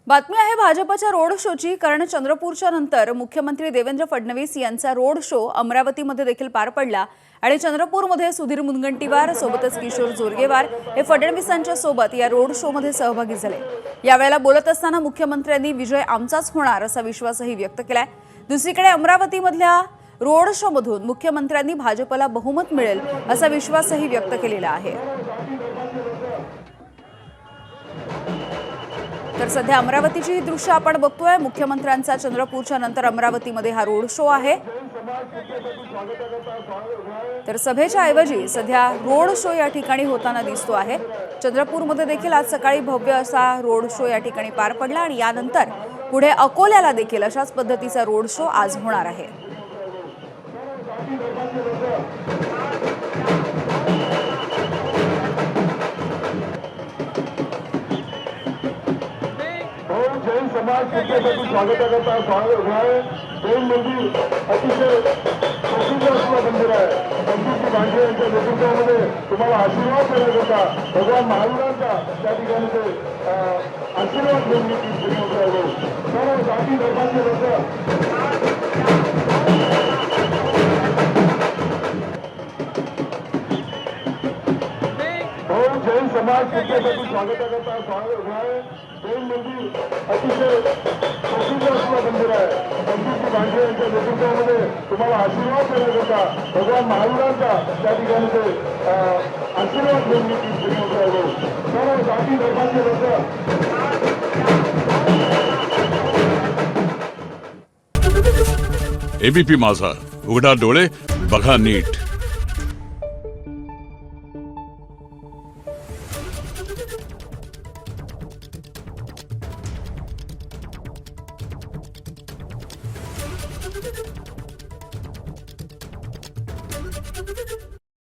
बातमी आहे भाजपच्या रोड शोची, कारण चंद्रपूरच्या नंतर मुख्यमंत्री देवेंद्र फडणवीस यांचा रोड शो अमरावतीमध्ये देखील पार पडला आणि चंद्रपूरमध्ये सुधीर मुनगंटीवार सोबतच किशोर जोरगेवार हे फडणवीसांच्या सोबत या रोड शो मध्ये सहभागी झाले। यावेळेला बोलत असताना मुख्यमंत्र्यांनी विजय आमचाच होणार असा विश्वासही व्यक्त केलाय। दुसरीकडे अमरावतीमधल्या रोड शो मधून मुख्यमंत्र्यांनी भाजपला बहुमत मिळेल असा विश्वासही व्यक्त केलेला आहे। तर सध्या अमरावतीची ही दृश्य आपण बघतोय। मुख्यमंत्र्यांचा चंद्रपूरच्या नंतर अमरावतीमध्ये हा रोड शो आहे। तर सभेच्या ऐवजी सध्या रोड शो या ठिकाणी होताना दिसतो आहे। चंद्रपूरमध्ये देखील आज सकाळी भव्य असा रोड शो या ठिकाणी पार पडला आणि यानंतर पुढे अकोल्याला देखील अशाच पद्धतीचा रोड शो आज होणार आहे। जैन समाज त्याच्यासाठी स्वागताकरता स्वागत आहे। जैन मंदिर अतिशय प्रसिद्ध असलेलं मंदिर आहे। मंदिरची भांडे यांच्या नेतृत्वामध्ये तुम्हाला आशीर्वाद देण्यात होता। भगवान महावीरांचा त्या ठिकाणी ते आशीर्वाद घेऊन सर्व जाती धर्माचे लोक जैन समाज त्याच्यासाठी स्वागताकरता स्वागत आहे। जैन मंदिर अतिशय प्रसिद्ध असलेलं मंदिर आहे। मंदिरची भांडे यांच्या नेतृत्वामध्ये तुम्हाला आशीर्वाद देण्यात होता। भगवान महावीरांचा त्या ठिकाणी ते आशीर्वाद घेऊन सर्व जाती धर्माचे लोक एबीपी माझा, उघडा डोळे बघा नीट। Thank you.